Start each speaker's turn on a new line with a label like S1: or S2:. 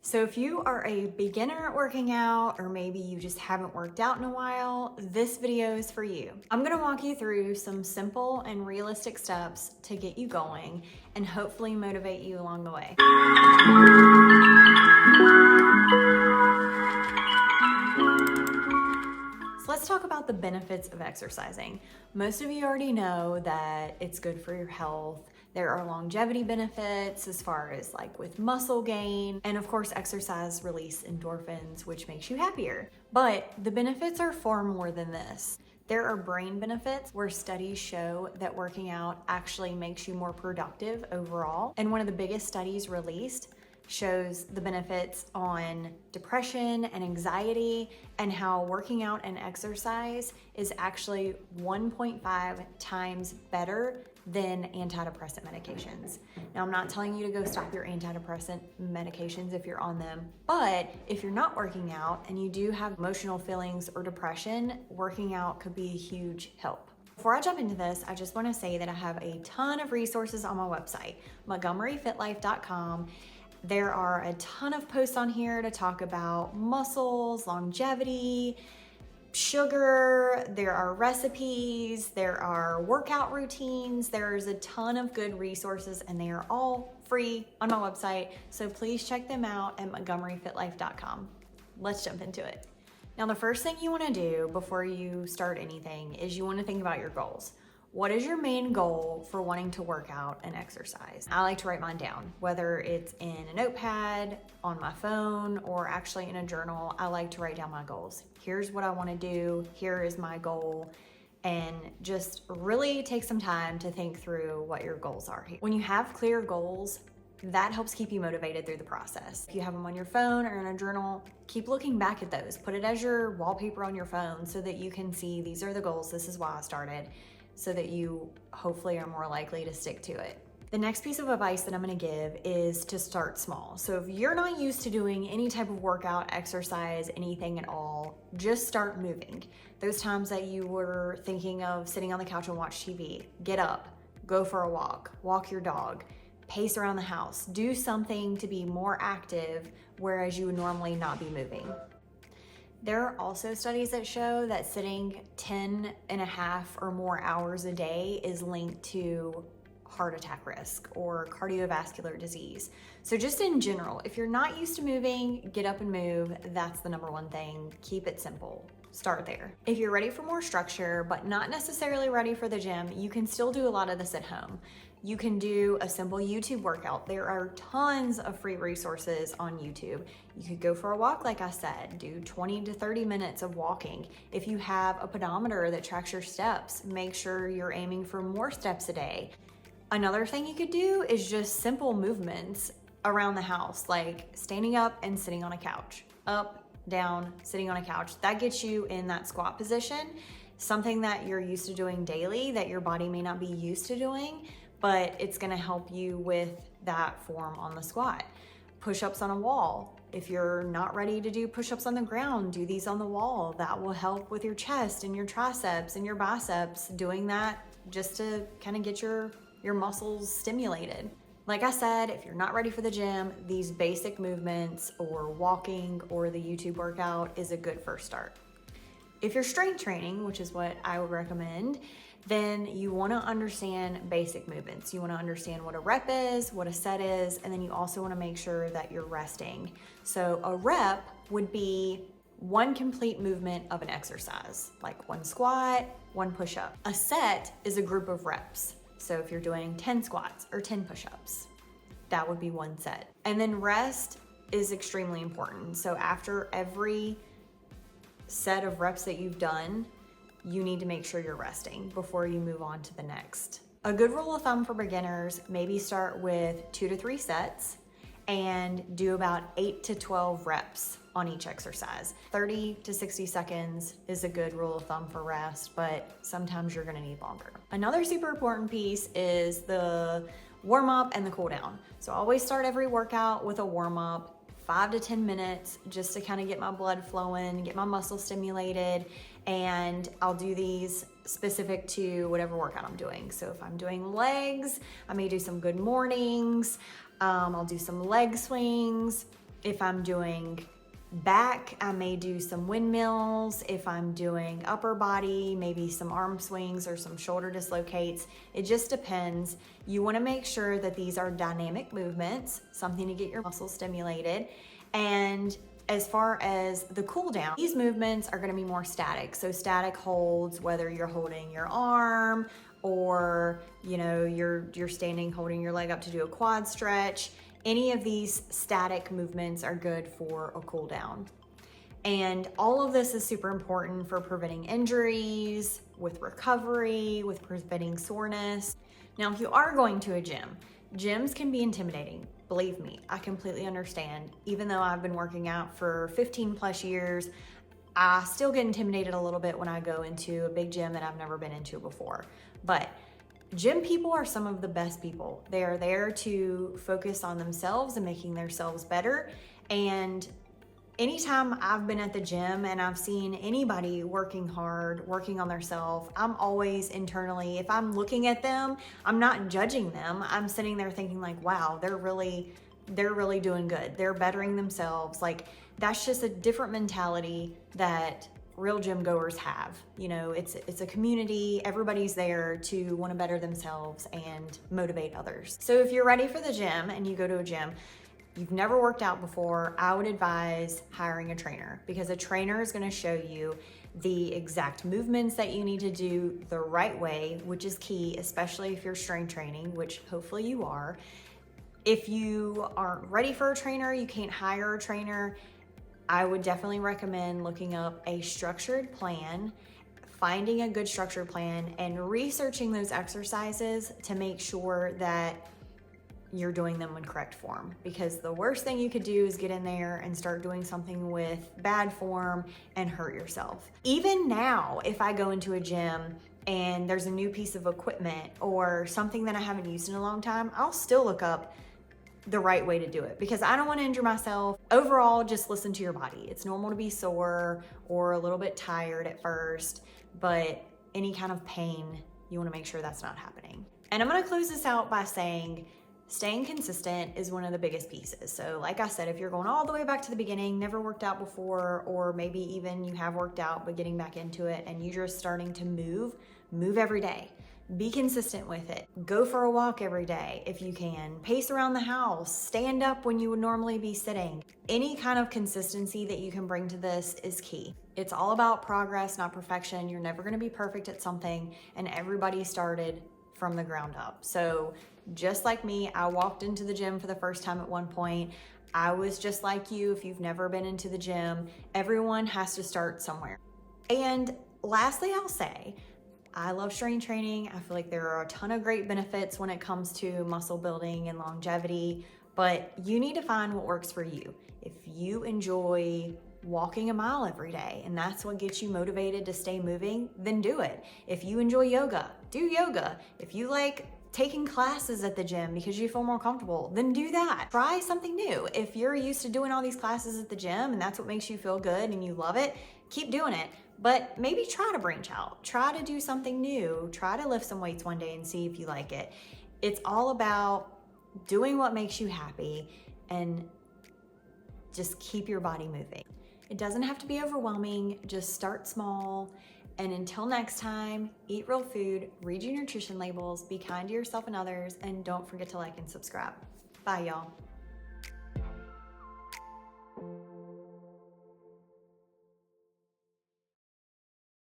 S1: So if you are a beginner at working out, or maybe you just haven't worked out in a while, this video is for you. I'm gonna walk you through some simple and realistic steps to get you going and hopefully motivate you along the way. So let's talk about the benefits of exercising. Most of you already know that it's good for your health. There are longevity benefits as far as like with muscle gain. And of course, exercise release endorphins, which makes you happier. But the benefits are far more than this. There are brain benefits where studies show that working out actually makes you more productive overall. And one of the biggest studies released shows the benefits on depression and anxiety, and how working out and exercise is actually 1.5 times better than antidepressant medications. Now, I'm not telling you to go stop your antidepressant medications if you're on them, but if you're not working out and you do have emotional feelings or depression, working out could be a huge help. Before I jump into this, I just want to say that I have a ton of resources on my website, montgomeryfitlife.com. There are a ton of posts on here to talk about muscles, longevity, sugar, there are recipes, there are workout routines, there's a ton of good resources, and they are all free on my website. So please check them out at montgomeryfitlife.com. Let's jump into it. Now, the first thing you want to do before you start anything is you want to think about your goals. What is your main goal for wanting to work out and exercise? I like to write mine down, whether it's in a notepad, on my phone, or actually in a journal. I like to write down my goals. Here's what I want to do. Here is my goal. And just really take some time to think through what your goals are. When you have clear goals, that helps keep you motivated through the process. If you have them on your phone or in a journal, keep looking back at those. Put it as your wallpaper on your phone so that you can see these are the goals. This is why I started, so that you hopefully are more likely to stick to it. The next piece of advice that I'm gonna give is to start small. So if you're not used to doing any type of workout, exercise, anything at all, just start moving. Those times that you were thinking of sitting on the couch and watch TV, get up, go for a walk your dog, pace around the house, do something to be more active, whereas you would normally not be moving. There are also studies that show that sitting 10 and a half or more hours a day is linked to heart attack risk or cardiovascular disease. So just in general, if you're not used to moving, get up and move. That's the number one thing. Keep it simple. Start there. If you're ready for more structure, but not necessarily ready for the gym, you can still do a lot of this at home. You can do a simple YouTube workout. There are tons of free resources on YouTube. You could go for a walk, like I said, do 20 to 30 minutes of walking. If you have a pedometer that tracks your steps, make sure you're aiming for more steps a day. Another thing you could do is just simple movements around the house, like standing up and sitting on a couch. Up, down, sitting on a couch. That gets you in that squat position, something that you're used to doing daily that your body may not be used to doing, but it's gonna help you with that form on the squat. Push-ups on a wall. If you're not ready to do push-ups on the ground, do these on the wall. That will help with your chest and your triceps and your biceps, doing that just to kind of get your muscles stimulated. Like I said, if you're not ready for the gym, these basic movements or walking or the YouTube workout is a good first start. If you're strength training, which is what I would recommend, then you want to understand basic movements. You want to understand what a rep is, what a set is, and then you also want to make sure that you're resting. So a rep would be one complete movement of an exercise, like one squat, one push-up. A set is a group of reps. So if you're doing 10 squats or 10 push-ups, that would be one set. And then rest is extremely important. So after every set of reps that you've done, you need to make sure you're resting before you move on to the next. A good rule of thumb for beginners, maybe start with 2 to 3 sets and do about 8 to 12 reps on each exercise. 30 to 60 seconds is a good rule of thumb for rest, but sometimes you're gonna need longer. Another super important piece is the warm up and the cool down. So I always start every workout with a warm up, 5 to 10 minutes, just to kind of get my blood flowing, get my muscles stimulated, and I'll do these specific to whatever workout I'm doing. So if I'm doing legs, I may do some good mornings, I'll do some leg swings. If I'm doing back, I may do some windmills. If I'm doing upper body, maybe some arm swings or some shoulder dislocates. It just depends. You want to make sure that these are dynamic movements, something to get your muscles stimulated. And as far as the cool down, these movements are going to be more static. So static holds, whether you're holding your arm or you're standing holding your leg up to do a quad stretch. Any of these static movements are good for a cool down. And all of this is super important for preventing injuries, with recovery, with preventing soreness. Now, if you are going to a gym, gyms can be intimidating. Believe me, I completely understand. Even though I've been working out for 15 plus years, I still get intimidated a little bit when I go into a big gym that I've never been into before. But gym people are some of the best people. They are there to focus on themselves and making themselves better. And anytime I've been at the gym and I've seen anybody working hard, working on themselves, I'm always internally, if I'm looking at them, I'm not judging them. I'm sitting there thinking like, wow, they're really doing good. They're bettering themselves. Like, that's just a different mentality that real gym goers have. It's a community. Everybody's there to want to better themselves and motivate others. So if you're ready for the gym and you go to a gym, you've never worked out before, I would advise hiring a trainer, because a trainer is going to show you the exact movements that you need to do the right way, which is key, especially if you're strength training, which hopefully you are. If you aren't ready for a trainer, you can't hire a trainer, I would definitely recommend looking up a structured plan, finding a good structured plan, and researching those exercises to make sure that you're doing them in correct form. Because the worst thing you could do is get in there and start doing something with bad form and hurt yourself. Even now, if I go into a gym and there's a new piece of equipment or something that I haven't used in a long time, I'll still look up the right way to do it, because I don't want to injure myself. Overall, just listen to your body. It's normal to be sore or a little bit tired at first, but any kind of pain, you want to make sure that's not happening. And I'm going to close this out by saying staying consistent is one of the biggest pieces. So like I said, if you're going all the way back to the beginning, never worked out before, or maybe even you have worked out but getting back into it and you're just starting to move every day. Be consistent with it. Go for a walk every day if you can. Pace around the house. Stand up when you would normally be sitting. Any kind of consistency that you can bring to this is key. It's all about progress, not perfection. You're never going to be perfect at something, and everybody started from the ground up. So just like me, I walked into the gym for the first time at one point. I was just like you. If you've never been into the gym, everyone has to start somewhere. And lastly, I'll say, I love strength training. I feel like there are a ton of great benefits when it comes to muscle building and longevity, but you need to find what works for you. If you enjoy walking a mile every day and that's what gets you motivated to stay moving, then do it. If you enjoy yoga, do yoga. If you like taking classes at the gym because you feel more comfortable, then do that. Try something new. If you're used to doing all these classes at the gym and that's what makes you feel good and you love it, keep doing it. But maybe try to branch out. Try to do something new. Try to lift some weights one day and see if you like it. It's all about doing what makes you happy and just keep your body moving. It doesn't have to be overwhelming. Just start small. And until next time, eat real food, read your nutrition labels, be kind to yourself and others, and don't forget to like and subscribe. Bye, y'all.